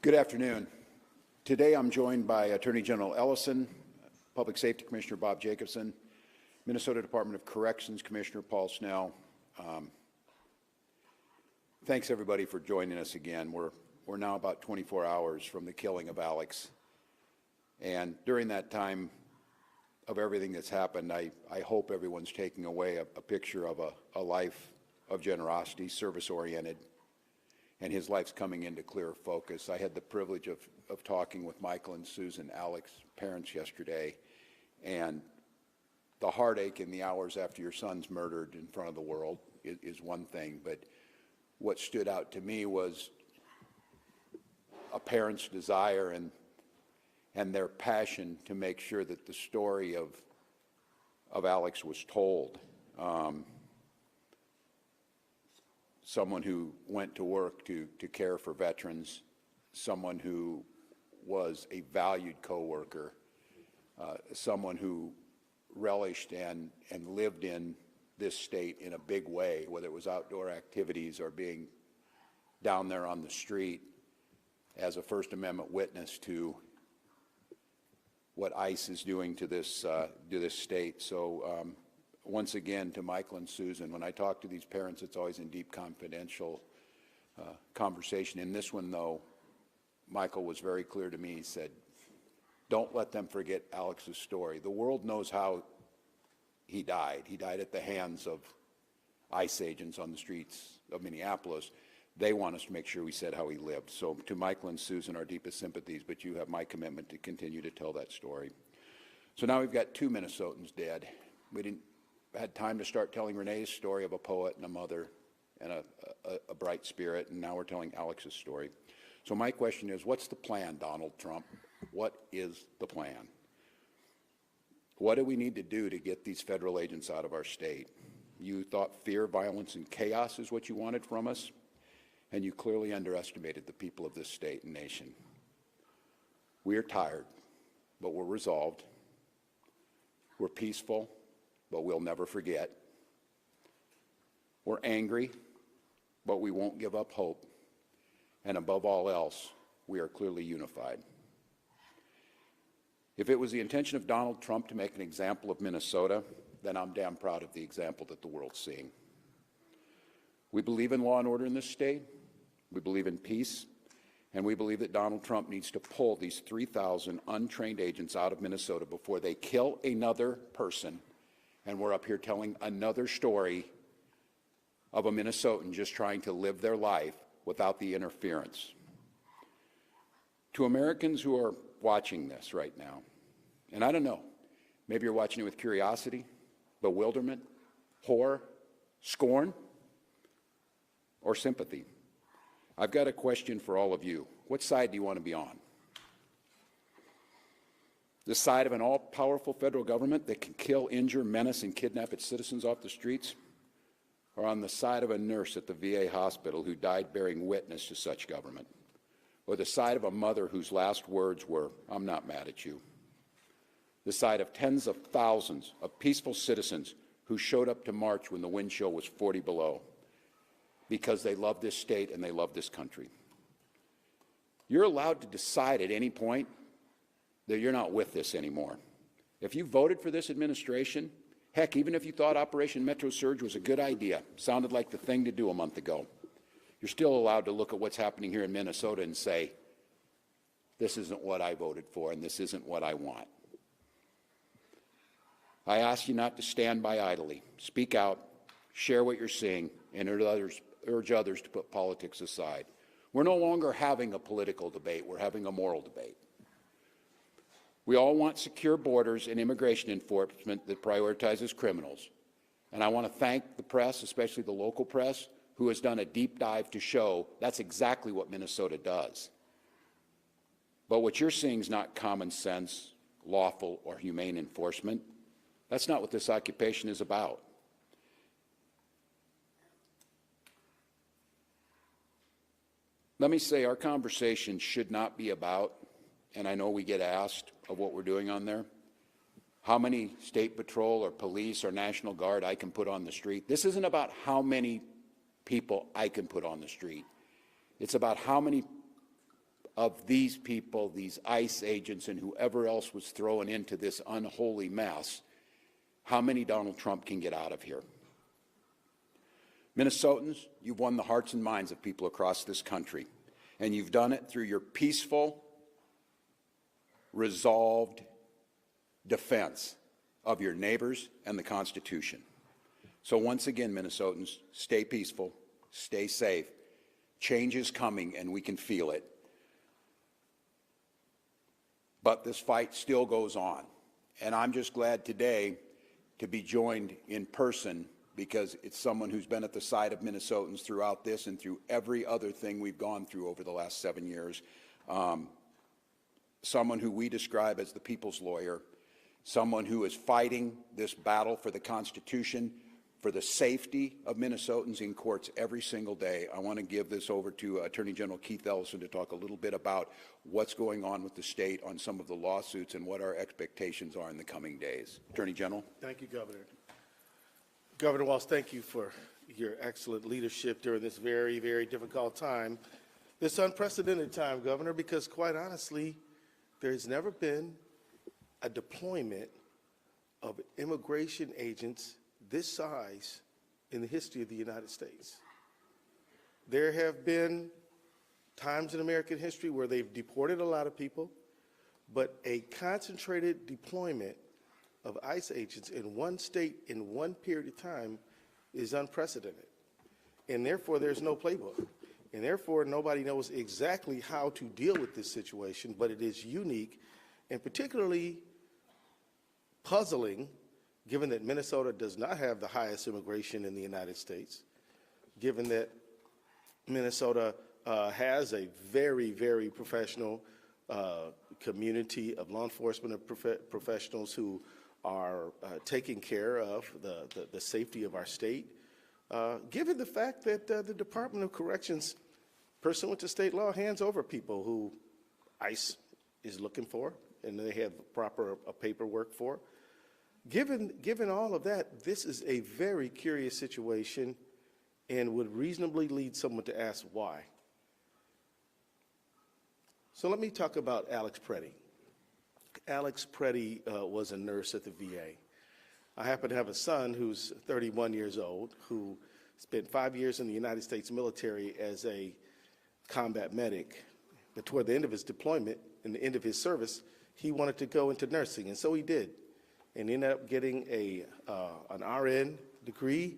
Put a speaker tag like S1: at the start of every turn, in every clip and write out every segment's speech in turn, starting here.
S1: Good afternoon. Today I'm joined by Attorney General Ellison, Public Safety Commissioner Bob Jacobson, Minnesota Department of Corrections Commissioner Paul Snell. Thanks everybody for joining us again. We're now about 24 hours from the killing of Alex. And during that time of everything that's happened, I hope everyone's taking away a picture of a life of generosity, service-oriented, and his life's coming into clearer focus. I had the privilege of talking with Michael and Susan, Alex's parents, yesterday, and the heartache in the hours after your son's murdered in front of the world is one thing, but what stood out to me was a parent's desire and their passion to make sure that the story of Alex was told. Someone who went to work to care for veterans, someone who was a valued coworker, someone who relished and lived in this state in a big way, whether it was outdoor activities or being down there on the street as a First Amendment witness to what ICE is doing to this state. So once again, to Michael and Susan, when I talk to these parents, it's always in deep confidential conversation. In this one, though, Michael was very clear to me. He said, don't let them forget Alex's story. The world knows how he died. He died at the hands of ICE agents on the streets of Minneapolis. They want us to make sure we said how he lived. So to Michael and Susan, our deepest sympathies, but you have my commitment to continue to tell that story. So now we've got 2 Minnesotans dead. We didn't had time to start telling Renee's story of a poet and a mother and a bright spirit, and now we're telling Alex's story. So my question is, what's the plan, Donald Trump? What is the plan? What do we need to do to get these federal agents out of our state? You thought fear, violence, and chaos is what you wanted from us, and you clearly underestimated the people of this state and nation. We are tired, but we're resolved. We're peaceful, but we'll never forget. We're angry, but we won't give up hope. And above all else, we are clearly unified. If it was the intention of Donald Trump to make an example of Minnesota, then I'm damn proud of the example that the world's seeing. We believe in law and order in this state. We believe in peace. And we believe that Donald Trump needs to pull these 3,000 untrained agents out of Minnesota before they kill another person. And we're up here telling another story of a Minnesotan just trying to live their life without the interference. To Americans who are watching this right now, and I don't know, maybe you're watching it with curiosity, bewilderment, horror, scorn, or sympathy. I've got a question for all of you. What side do you want to be on? The side of an all-powerful federal government that can kill, injure, menace, and kidnap its citizens off the streets? Or on the side of a nurse at the VA hospital who died bearing witness to such government? Or the side of a mother whose last words were, "I'm not mad at you"? The side of tens of thousands of peaceful citizens who showed up to march when the wind chill was 40 below because they love this state and they love this country. You're allowed to decide at any point that you're not with this anymore. If you voted for this administration, heck, even if you thought Operation Metro Surge was a good idea, sounded like the thing to do a month ago, you're still allowed to look at what's happening here in Minnesota and say, this isn't what I voted for and this isn't what I want. I ask you not to stand by idly. Speak out, share what you're seeing, and urge others to put politics aside. We're no longer having a political debate, we're having a moral debate. We all want secure borders and immigration enforcement that prioritizes criminals. And I want to thank the press, especially the local press, who has done a deep dive to show that's exactly what Minnesota does. But what you're seeing is not common sense, lawful, or humane enforcement. That's not what this occupation is about. Let me say our conversation should not be about, and I know we get asked of what we're doing on there, how many State Patrol or police or National Guard I can put on the street. This isn't about how many people I can put on the street. It's about how many of these people, these ICE agents, and whoever else was thrown into this unholy mess, how many Donald Trump can get out of here? Minnesotans, you've won the hearts and minds of people across this country, and you've done it through your peaceful, resolved defense of your neighbors and the Constitution. So once again, Minnesotans, stay peaceful, stay safe. Change is coming, and we can feel it. But this fight still goes on, and I'm just glad today to be joined in person because it's someone who's been at the side of Minnesotans throughout this and through every other thing we've gone through over the last 7 years. Someone who we describe as the people's lawyer, someone who is fighting this battle for the Constitution, for the safety of Minnesotans in courts every single day. I want to give this over to Attorney General Keith Ellison to talk a little bit about what's going on with the state on some of the lawsuits and what our expectations are in the coming days. Attorney General.
S2: Thank you, Governor. Governor Walz, thank you for your excellent leadership during this very, very difficult time, this unprecedented time, Governor, because quite honestly, there has never been a deployment of immigration agents this size in the history of the United States. There have been times in American history where they've deported a lot of people, but a concentrated deployment of ICE agents in one state in one period of time is unprecedented. And therefore, there's no playbook. And therefore, nobody knows exactly how to deal with this situation, but it is unique and particularly puzzling given that Minnesota does not have the highest immigration in the United States, given that Minnesota has a very, very professional community of law enforcement professionals who are taking care of the safety of our state, given the fact that the Department of Corrections, pursuant to state law, hands over people who ICE is looking for and they have proper paperwork for. Given all of that, this is a very curious situation and would reasonably lead someone to ask why. So let me talk about Alex Pretti. Alex Pretti was a nurse at the VA. I happen to have a son who's 31 years old who spent 5 years in the United States military as a combat medic. But toward the end of his deployment and the end of his service, he wanted to go into nursing, and so he did. And ended up getting an RN degree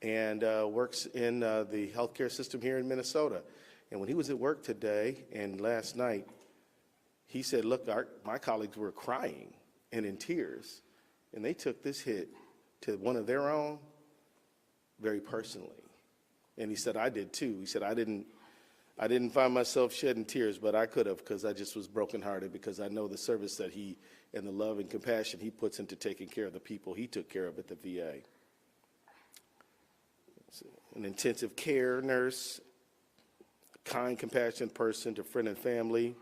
S2: and works in the healthcare system here in Minnesota. And when he was at work today and last night, he said, look, my colleagues were crying and in tears, and they took this hit to one of their own very personally. And he said, I did too. He said, I didn't find myself shedding tears, but I could have, because I just was brokenhearted, because I know the service that he and the love and compassion he puts into taking care of the people he took care of at the VA. An intensive care nurse, kind, compassionate person to friend and family,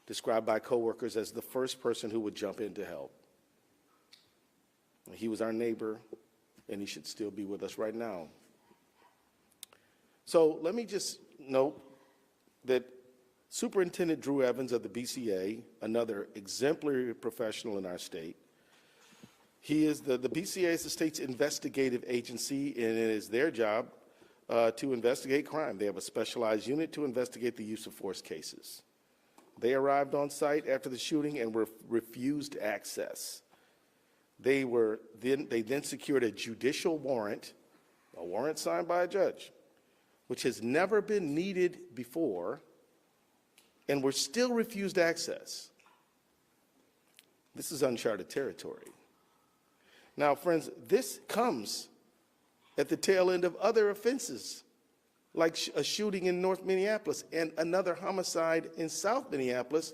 S2: described by coworkers as the first person who would jump in to help. He was our neighbor, and he should still be with us right now. So let me just note that Superintendent Drew Evans of the BCA, another exemplary professional in our state, he is the BCA is the state's investigative agency, and it is their job to investigate crime. They have a specialized unit to investigate the use of force cases. They arrived on site after the shooting and were refused access. They then secured a judicial warrant, a warrant signed by a judge, which has never been needed before, and were still refused access. This is uncharted territory. Now, friends, this comes at the tail end of other offenses, like a shooting in North Minneapolis and another homicide in South Minneapolis,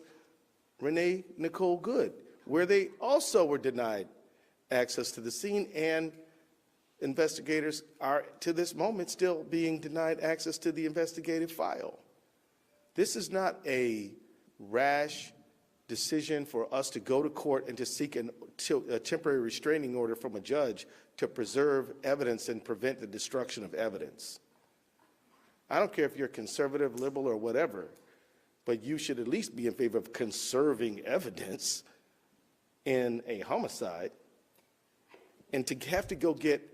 S2: Renee Nicole Good, where they also were denied access to the scene, and investigators are, to this moment, still being denied access to the investigative file. This is not a rash decision for us to go to court and to seek a temporary restraining order from a judge to preserve evidence and prevent the destruction of evidence. I don't care if you're conservative, liberal, or whatever. but you should at least be in favor of conserving evidence in a homicide. And to have to go get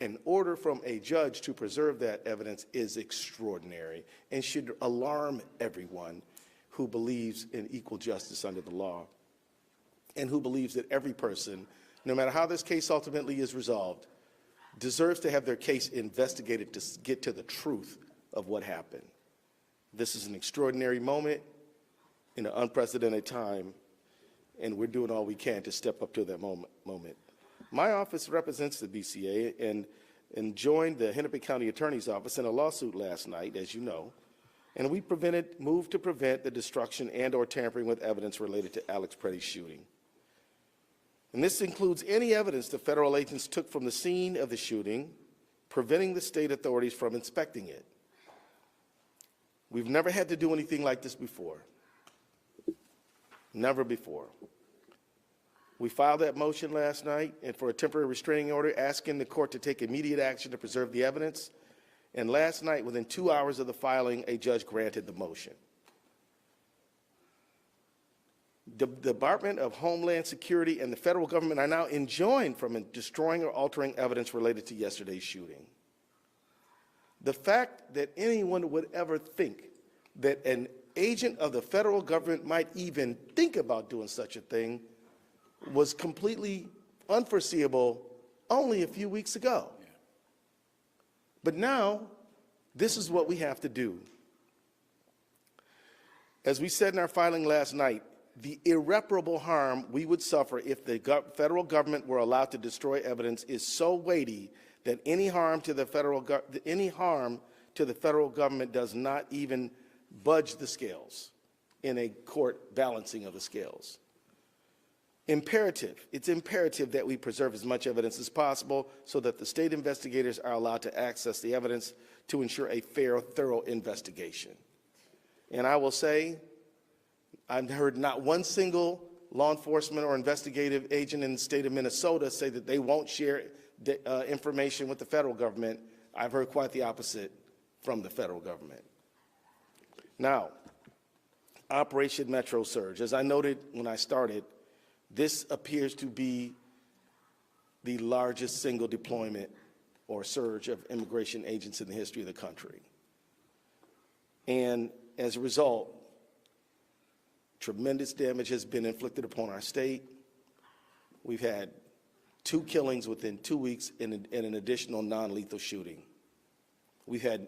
S2: an order from a judge to preserve that evidence is extraordinary and should alarm everyone who believes in equal justice under the law and who believes that every person, no matter how this case ultimately is resolved, deserves to have their case investigated to get to the truth of what happened. This is an extraordinary moment in an unprecedented time, and we're doing all we can to step up to that moment. My office represents the BCA and joined the Hennepin County Attorney's Office in a lawsuit last night, as you know, and we moved to prevent the destruction and or tampering with evidence related to Alex Pretti's shooting. And this includes any evidence the federal agents took from the scene of the shooting, preventing the state authorities from inspecting it. We've never had to do anything like this before. Never before. We filed that motion last night and for a temporary restraining order asking the court to take immediate action to preserve the evidence. And last night, within 2 hours of the filing, a judge granted the motion. The Department of Homeland Security and the federal government are now enjoined from destroying or altering evidence related to yesterday's shooting. The fact that anyone would ever think that an agent of the federal government might even think about doing such a thing was completely unforeseeable only a few weeks ago. Yeah. But now, this is what we have to do. As we said in our filing last night, the irreparable harm we would suffer if the federal government were allowed to destroy evidence is so weighty that any harm to the federal government does not even budge the scales in a court balancing of the scales. It's imperative that we preserve as much evidence as possible so that the state investigators are allowed to access the evidence to ensure a fair, thorough investigation. And I will say, I've heard not one single law enforcement or investigative agent in the state of Minnesota say that they won't share information with the federal government. I've heard quite the opposite from the federal government. Now, Operation Metro Surge. As I noted when I started, this appears to be the largest single deployment or surge of immigration agents in the history of the country. And as a result, tremendous damage has been inflicted upon our state. We've had 2 killings within 2 weeks and an additional non-lethal shooting. We've had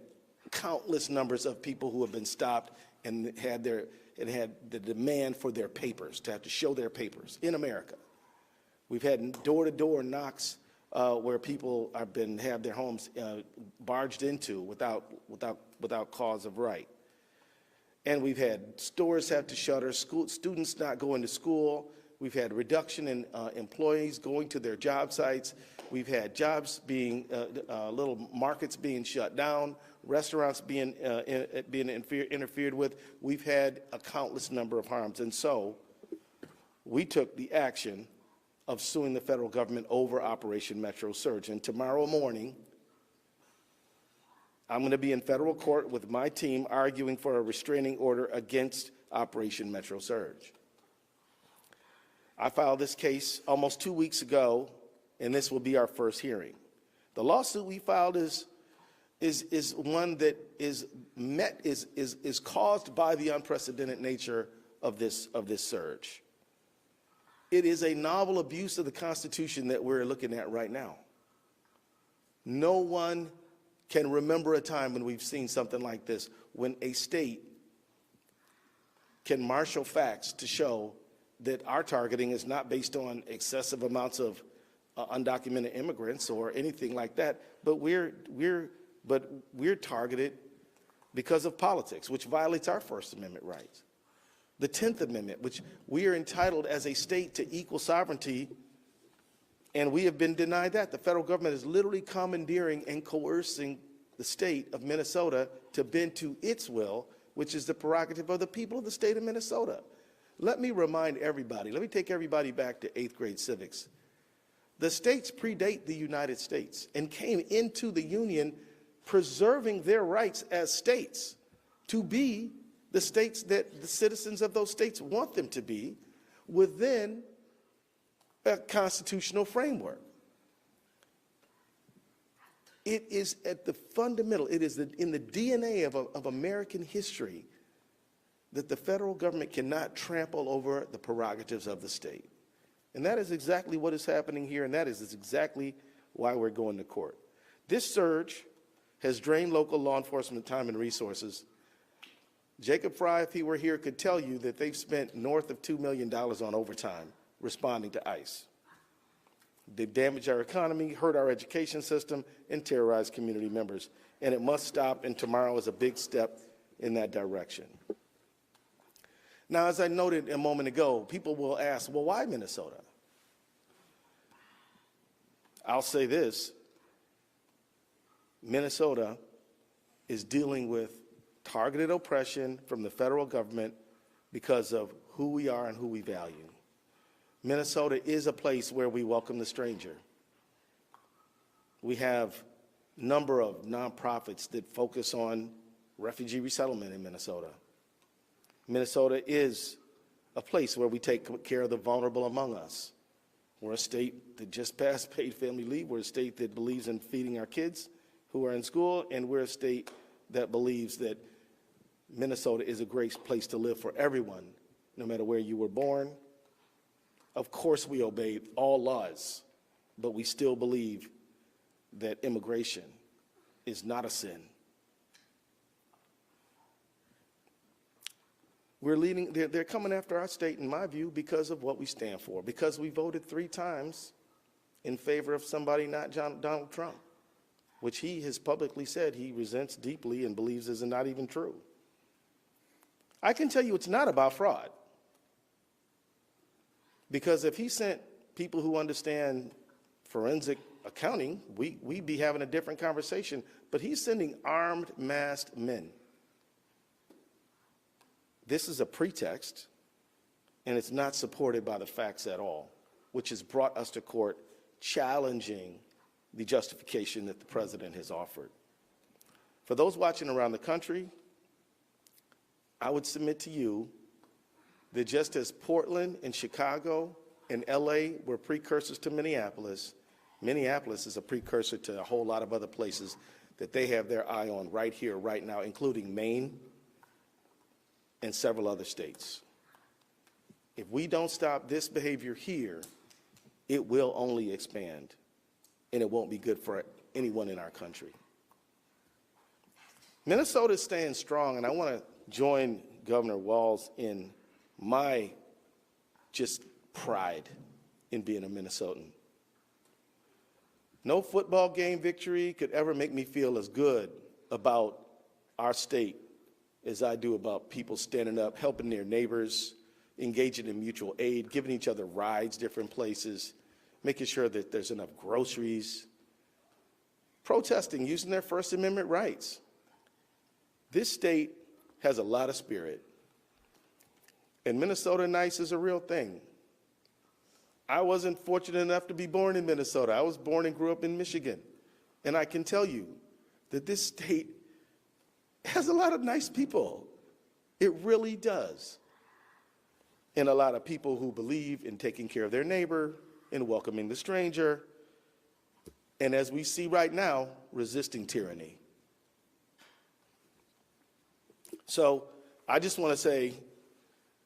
S2: countless numbers of people who have been stopped and had the demand for their papers, to have to show their papers in America. We've had door-to-door knocks where people have their homes barged into without cause of right. And we've had stores have to shutter, students not going to school. We've had reduction in employees going to their job sites. We've had jobs being, little markets being shut down, restaurants being interfered with. We've had a countless number of harms. And so we took the action of suing the federal government over Operation Metro Surge. And tomorrow morning, I'm going to be in federal court with my team arguing for a restraining order against Operation Metro Surge. I filed this case almost 2 weeks ago, and this will be our first hearing. The lawsuit we filed is one that is caused by the unprecedented nature of this surge. It is a novel abuse of the Constitution that we're looking at right now. No one can remember a time when we've seen something like this, when a state can marshal facts to show that our targeting is not based on excessive amounts of undocumented immigrants or anything like that, but we're targeted because of politics, which violates our First Amendment rights. The 10th Amendment, which we are entitled as a state to equal sovereignty, and we have been denied that. The federal government is literally commandeering and coercing the state of Minnesota to bend to its will, which is the prerogative of the people of the state of Minnesota. Let me remind everybody, let me take everybody back to 8th grade civics. The states predate the United States and came into the Union preserving their rights as states to be the states that the citizens of those states want them to be within a constitutional framework. It is at the fundamental, it is in the DNA of American history that the federal government cannot trample over the prerogatives of the state. And that is exactly what is happening here, and that is exactly why we're going to court. This surge has drained local law enforcement time and resources. Jacob Fry, if he were here, could tell you that they've spent north of $2 million on overtime responding to ICE. They've damaged our economy, hurt our education system, and terrorized community members. And it must stop, and tomorrow is a big step in that direction. Now, as I noted a moment ago, people will ask, well, why Minnesota? I'll say this. Minnesota is dealing with targeted oppression from the federal government because of who we are and who we value. Minnesota is a place where we welcome the stranger. We have a number of nonprofits that focus on refugee resettlement in Minnesota. Minnesota is a place where we take care of the vulnerable among us. We're a state that just passed paid family leave. We're a state that believes in feeding our kids who are in school, and we're a state that believes that Minnesota is a great place to live for everyone, no matter where you were born. Of course, we obey all laws, but we still believe that immigration is not a sin. They're coming after our state, in my view, because of what we stand for, because we voted 3 times in favor of somebody not Donald Trump, which he has publicly said he resents deeply and believes is not even true. I can tell you it's not about fraud. Because if he sent people who understand forensic accounting, we'd be having a different conversation. But he's sending armed, masked men. This is a pretext, and it's not supported by the facts at all, which has brought us to court challenging the justification that the president has offered. For those watching around the country, I would submit to you that just as Portland and Chicago and LA were precursors to Minneapolis, Minneapolis is a precursor to a whole lot of other places that they have their eye on right here, right now, including Maine and several other states. If we don't stop this behavior here, it will only expand, and it won't be good for anyone in our country. Minnesota is staying strong, and I want to join Governor Walz in my just pride in being a Minnesotan. No football game victory could ever make me feel as good about our state as I do about people standing up, helping their neighbors, engaging in mutual aid, giving each other rides different places, making sure that there's enough groceries, protesting, using their First Amendment rights. This state has a lot of spirit. And Minnesota nice is a real thing. I wasn't fortunate enough to be born in Minnesota. I was born and grew up in Michigan. And I can tell you that this state has a lot of nice people. It really does. And a lot of people who believe in taking care of their neighbor and welcoming the stranger. And as we see right now, resisting tyranny. So I just want to say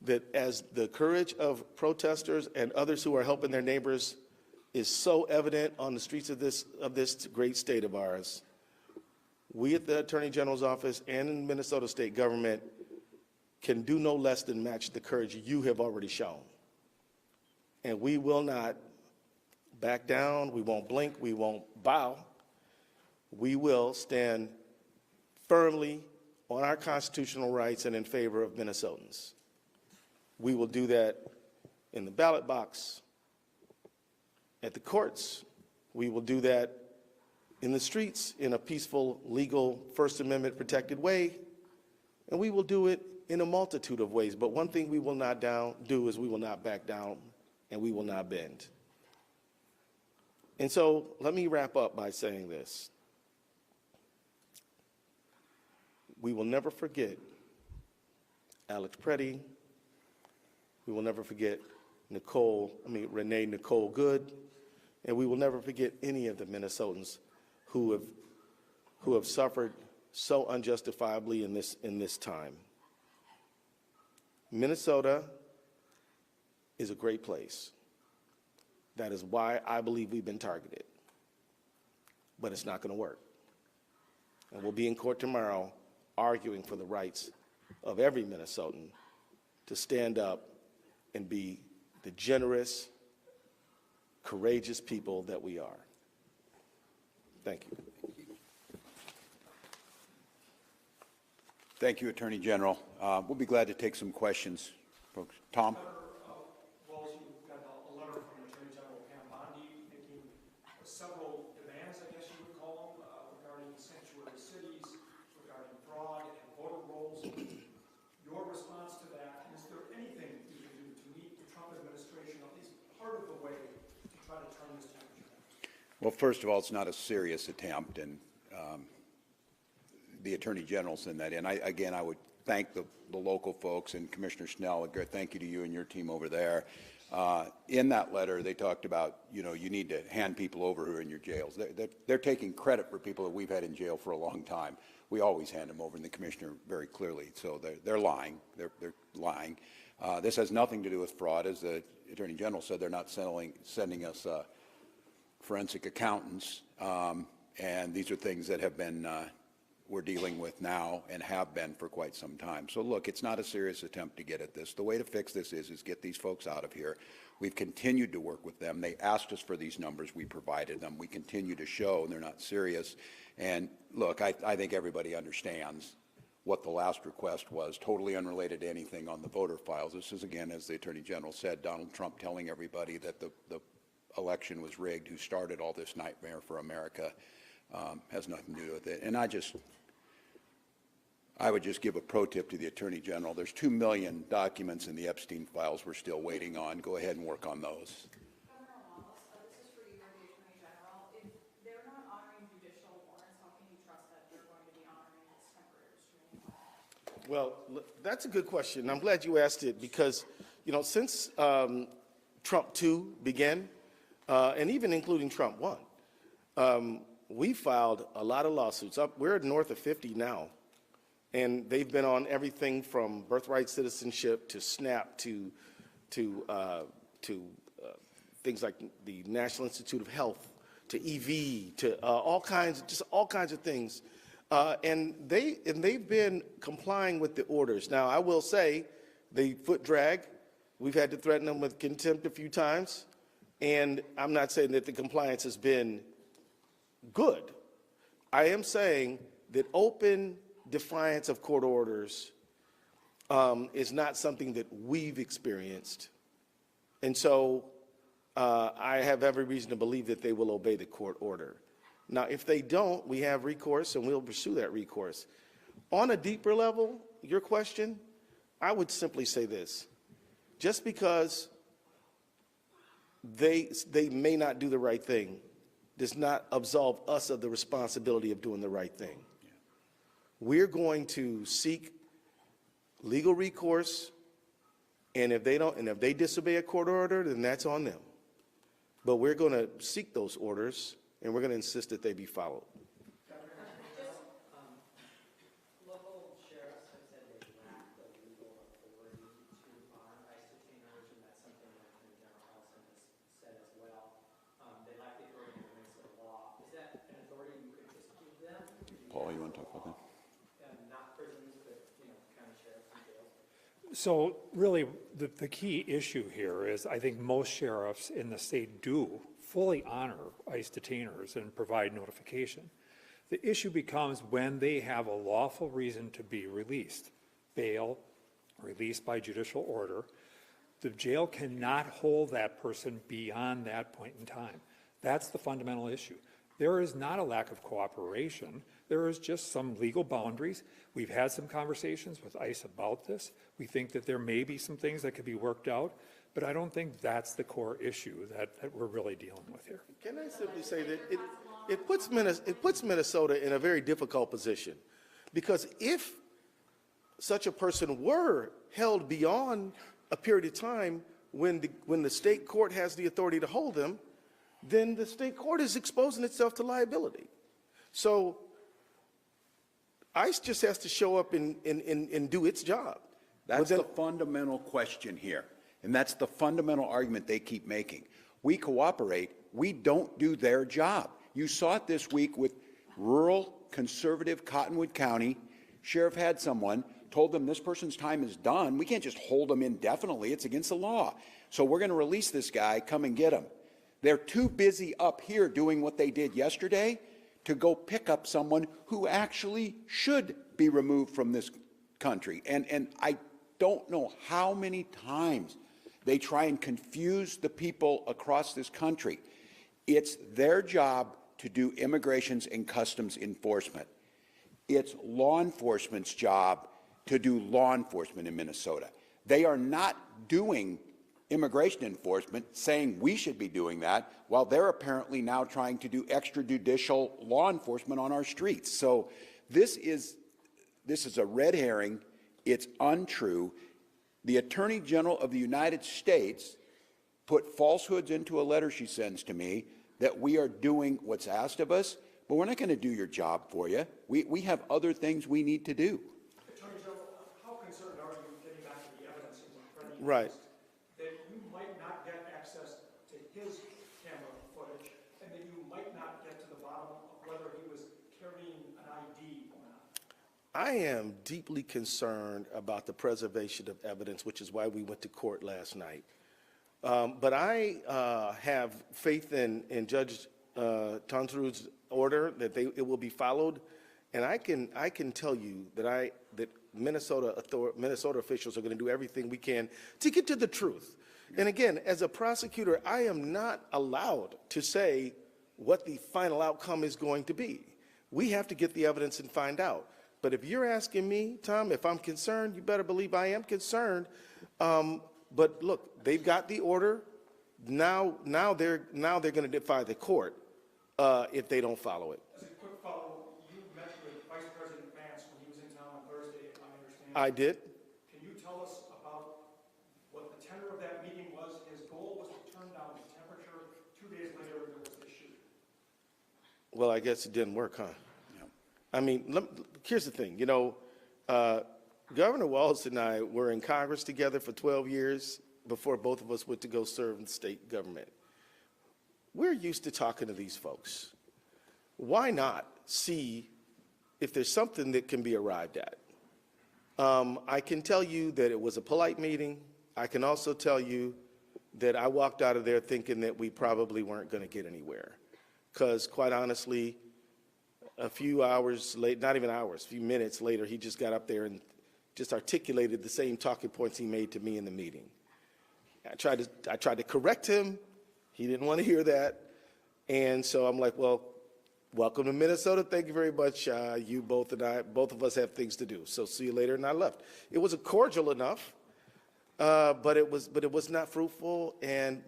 S2: that as the courage of protesters and others who are helping their neighbors is so evident on the streets of this great state of ours, we at the Attorney General's office and in Minnesota state government can do no less than match the courage you have already shown. And we will not back down, we won't blink, we won't bow. We will stand firmly on our constitutional rights and in favor of Minnesotans. We will do that in the ballot box, at the courts. We will do that in the streets in a peaceful, legal, First Amendment protected way. And we will do it in a multitude of ways. But one thing we will not do is we will not back down and we will not bend. And so let me wrap up by saying this. We will never forget Alex Pretti. We will never forget Renee Nicole Good. And we will never forget any of the Minnesotans who have suffered so unjustifiably in this time. Minnesota is a great place. That is why I believe we've been targeted. But it's not going to work. And we'll be in court tomorrow arguing for the rights of every Minnesotan to stand up and be the generous, courageous people that we are. Thank you.
S1: Thank you, Attorney General. We'll be glad to take some questions, folks. Tom?
S3: Walz, you got a letter from Attorney General Pam Bondi making several demands, I guess you would call them, regarding sanctuary cities, regarding fraud and voter rolls. Your response to that, and is there anything you can do to meet the Trump administration, at least part of the way, to try to turn this temperature?
S1: Well, first of all, it's not a serious attempt, and the Attorney General sent that in. I would thank the local folks and Commissioner Snell. Thank you to you and your team over there. In that letter, they talked about, you need to hand people over who are in your jails. They're taking credit for people that we've had in jail for a long time. We always hand them over, and the Commissioner very clearly. So they're lying. They're lying. This has nothing to do with fraud. As the Attorney General said, they're not sending us forensic accountants. And these are things that have been we're dealing with now and have been for quite some time. So look, it's not a serious attempt to get at this. The way to fix this is get these folks out of here. We've continued to work with them. They asked us for these numbers. We provided them. We continue to show they're not serious. And look, I think everybody understands what the last request was, totally unrelated to anything on the voter files. This is, again, as the Attorney General said, Donald Trump telling everybody that the election was rigged, who started all this nightmare for America. Has nothing to do with it. And I would just give a pro tip to the Attorney General. There's 2 million documents in the Epstein files we're still waiting on. Go ahead and work on those.
S4: Governor Walz, this is for you or the Attorney General. If they're not honoring judicial warrants, how can you trust that they're going to be honoring this temporary restraining order?
S2: Well, that's a good question. I'm glad you asked it because, since Trump 2 began, and even including Trump 1, we filed a lot of lawsuits. We're north of 50 now. And they've been on everything from birthright citizenship to SNAP to things like the National Institute of Health to EV to all kinds of things. And they've been complying with the orders. Now, I will say the foot drag, we've had to threaten them with contempt a few times. And I'm not saying that the compliance has been good. I am saying that open defiance of court orders is not something that we've experienced. And so I have every reason to believe that they will obey the court order. Now, if they don't, we have recourse, and we'll pursue that recourse. On a deeper level, your question, I would simply say this. Just because they may not do the right thing does not absolve us of the responsibility of doing the right thing. We're going to seek legal recourse, and if they disobey a court order, then that's on them. But we're going to seek those orders, and we're going to insist that they be followed.
S5: Local sheriffs have said they lack the legal authority to arm ICE detainers, and that's something that Attorney General Ellison has said as well. They lack the authority to administer the law. Is that an authority you could just give them?
S1: Paul, you want to talk about that?
S5: Not prisons, but county sheriffs and jails.
S6: So really, the key issue here is I think most sheriffs in the state do fully honor ICE detainers and provide notification. The issue becomes when they have a lawful reason to be released, bail, released by judicial order. The jail cannot hold that person beyond that point in time. That's the fundamental issue. There is not a lack of cooperation. There is just some legal boundaries. We've had some conversations with ICE about this. We think that there may be some things that could be worked out, but I don't think that's the core issue that we're really dealing with here.
S2: Can I simply say that it puts Minnesota in a very difficult position, because if such a person were held beyond a period of time when the state court has the authority to hold them, then the state court is exposing itself to liability. So ICE just has to show up and do its job.
S1: That's the fundamental question here. And that's the fundamental argument they keep making. We cooperate. We don't do their job. You saw it this week with rural, conservative Cottonwood County. Sheriff had someone, told them this person's time is done. We can't just hold them indefinitely. It's against the law. So we're going to release this guy. Come and get him. They're too busy up here doing what they did yesterday to go pick up someone who actually should be removed from this country. And I don't know how many times they try and confuse the people across this country. It's their job to do immigrations and customs enforcement. It's law enforcement's job to do law enforcement in Minnesota. They are not doing immigration enforcement, saying we should be doing that, while they're apparently now trying to do extrajudicial law enforcement on our streets. So this is a red herring. It's untrue. The Attorney General of the United States put falsehoods into a letter she sends to me that we are doing what's asked of us, but we're not going to do your job for you. We have other things we need to do.
S3: Attorney General, how concerned are you, getting back to the evidence in front of you,
S2: Right.
S3: that you might not get access to his camera footage and that you might not get to the bottom of whether he was carrying an ID or not?
S2: I am deeply concerned about the preservation of evidence, which is why we went to court last night. But I have faith in Judge Tonsru's order that it will be followed, and I can tell you that Minnesota officials are going to do everything we can to get to the truth. And again, as a prosecutor, I am not allowed to say what the final outcome is going to be. We have to get the evidence and find out. But if you're asking me, Tom, if I'm concerned, you better believe I am concerned. But look, they've got the order. Now they're going to defy the court if they don't follow it.
S3: As a quick follow, you met with Vice President Vance when he was in town on Thursday, if I understand.
S2: I did.
S3: Can you tell us about what the tenor of that meeting was? His goal was to turn down the temperature. 2 days later, there was the shooting.
S2: Well, I guess it didn't work, huh? I mean, here's the thing. Governor Walz and I were in Congress together for 12 years before both of us went to go serve in state government. We're used to talking to these folks. Why not see if there's something that can be arrived at? I can tell you that it was a polite meeting. I can also tell you that I walked out of there thinking that we probably weren't going to get anywhere. Because quite honestly, a few hours late, not even hours, a few minutes later, he just got up there and just articulated the same talking points he made to me in the meeting. I tried to correct him. He didn't want to hear that. And so I'm like, well, welcome to Minnesota. Thank you very much. You both of us have things to do. So see you later. And I left. It was cordial enough, but it was not fruitful.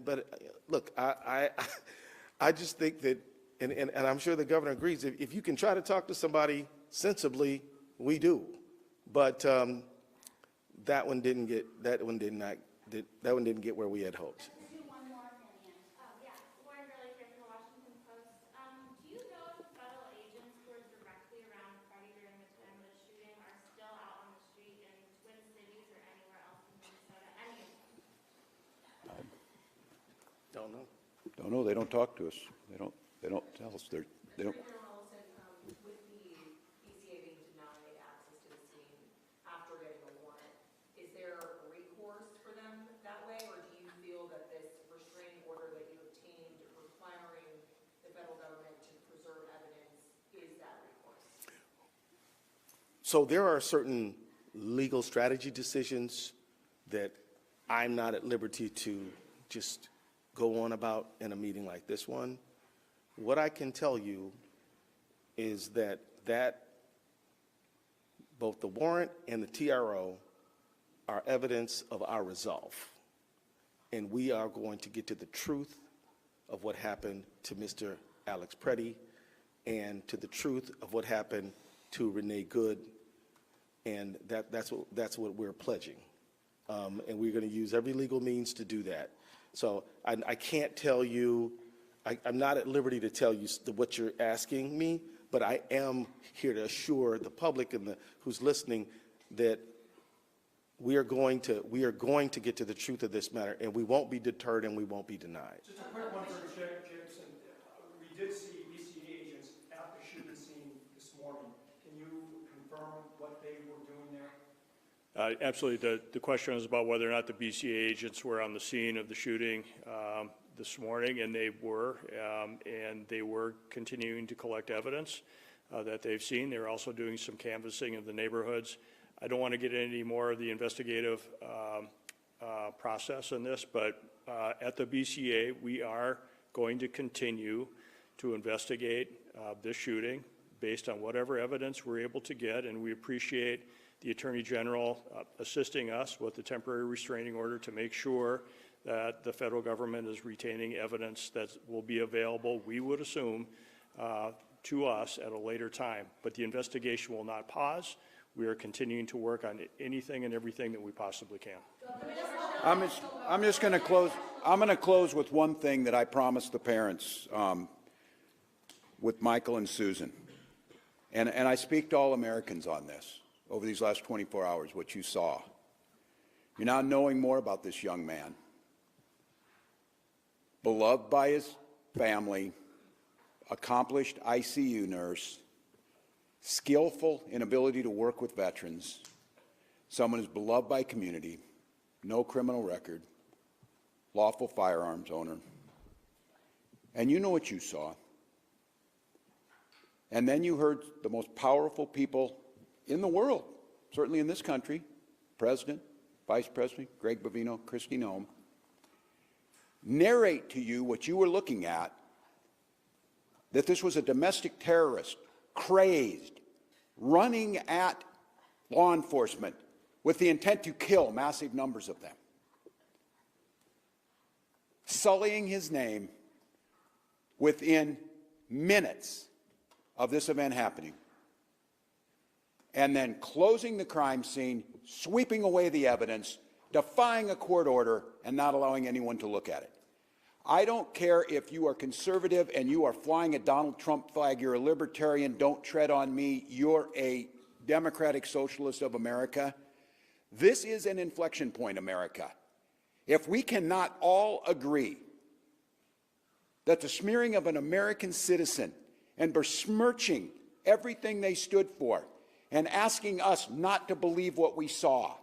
S2: But look, I just think that, and I'm sure the governor agrees, if you can try to talk to somebody sensibly, we do. But that one didn't get where we had hoped.
S7: Let's do one more opinion. Yeah, Lauren Gurley here from the Washington Post. Do you know if the federal agents who were directly around Freddie during the time of the shooting are still out on the street in Twin Cities or anywhere else in Minnesota? Any of them?
S2: Don't know.
S1: Don't know. They don't talk to us. They don't tell us. They don't.
S8: With the BCA being denied access to the scene after getting a warrant, is there recourse for them that way, or do you feel that this restraining order that you obtained requiring the federal government to preserve evidence is that recourse?
S2: So there are certain legal strategy decisions that I'm not at liberty to just go on about in a meeting like this one. What I can tell you is that both the warrant and the TRO are evidence of our resolve. And we are going to get to the truth of what happened to Mr. Alex Pretti and to the truth of what happened to Renee Good. And that's what we're pledging. And we're going to use every legal means to do that. So I can't tell you, I'm not at liberty to tell you what you're asking me, but I am here to assure the public and who's listening that we are going to get to the truth of this matter, and we won't be deterred and we won't be denied.
S3: Just a quick one for Jameson. We did see BCA agents at the shooting scene this morning. Can you confirm what they were doing there?
S9: Absolutely. The question is about whether or not the BCA agents were on the scene of the shooting this morning, and they were continuing to collect evidence that they've seen. They were also doing some canvassing of the neighborhoods. I don't want to get into any more of the investigative process in this, but at the BCA, we are going to continue to investigate this shooting based on whatever evidence we're able to get, and we appreciate the Attorney General assisting us with the temporary restraining order to make sure that the federal government is retaining evidence that will be available, we would assume, to us at a later time. But the investigation will not pause. We are continuing to work on anything and everything that we possibly can.
S1: I'm just going to close. I'm going to close with one thing that I promised the parents with Michael and Susan. And I speak to all Americans on this over these last 24 hours, what you saw. You're now knowing more about this young man. Beloved by his family, accomplished ICU nurse, skillful in ability to work with veterans, someone who's beloved by community, no criminal record, lawful firearms owner. And you know what you saw. And then you heard the most powerful people in the world, certainly in this country, President, Vice President, Greg Bovino, Kristi Noem, narrate to you what you were looking at, that this was a domestic terrorist, crazed, running at law enforcement with the intent to kill massive numbers of them, sullying his name within minutes of this event happening, and then closing the crime scene, sweeping away the evidence, defying a court order, and not allowing anyone to look at it. I don't care if you are conservative and you are flying a Donald Trump flag, you're a libertarian, don't tread on me, you're a democratic socialist of America. This is an inflection point, America. If we cannot all agree that the smearing of an American citizen and besmirching everything they stood for and asking us not to believe what we saw,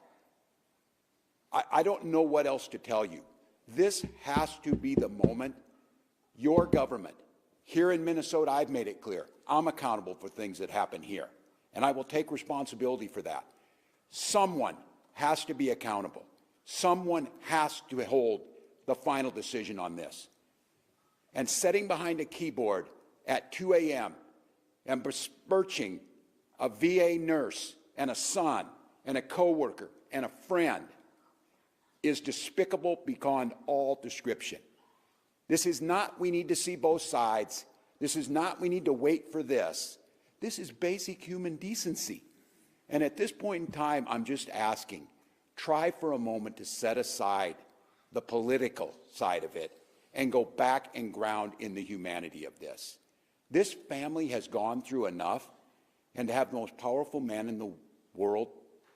S1: I don't know what else to tell you. This has to be the moment. Your government, here in Minnesota, I've made it clear, I'm accountable for things that happen here, and I will take responsibility for that. Someone has to be accountable. Someone has to hold the final decision on this. And sitting behind a keyboard at 2 a.m. and besmirching a VA nurse and a son and a coworker and a friend is despicable beyond all description. This is not we need to see both sides. This is not we need to wait for this. This is basic human decency. And at this point in time, I'm just asking, try for a moment to set aside the political side of it and go back and ground in the humanity of this. This family has gone through enough, and to have the most powerful man in the world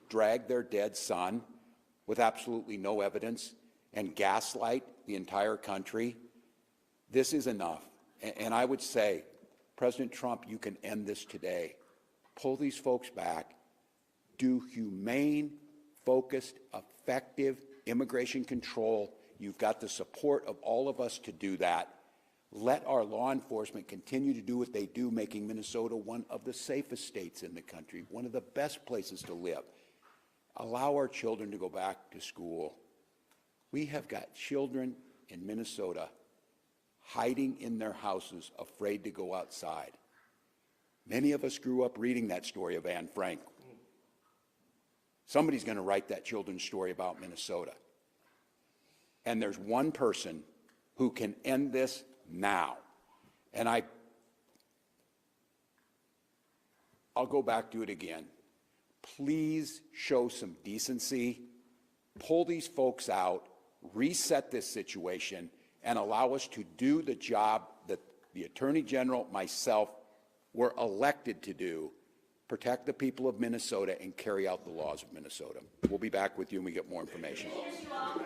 S1: drag their dead son with absolutely no evidence and gaslight the entire country, this is enough. And I would say, President Trump, you can end this today. Pull these folks back. Do humane, focused, effective immigration control. You've got the support of all of us to do that. Let our law enforcement continue to do what they do, making Minnesota one of the safest states in the country, one of the best places to live. Allow our children to go back to school. We have got children in Minnesota hiding in their houses, afraid to go outside. Many of us grew up reading that story of Anne Frank. Somebody's going to write that children's story about Minnesota. And there's one person who can end this now. And I'll go back to it again. please show some decency, pull these folks out, reset this situation, and allow us to do the job that the Attorney General, myself, were elected to do, protect the people of Minnesota and carry out the laws of Minnesota. We'll be back with you when we get more information.
S7: Thank you all.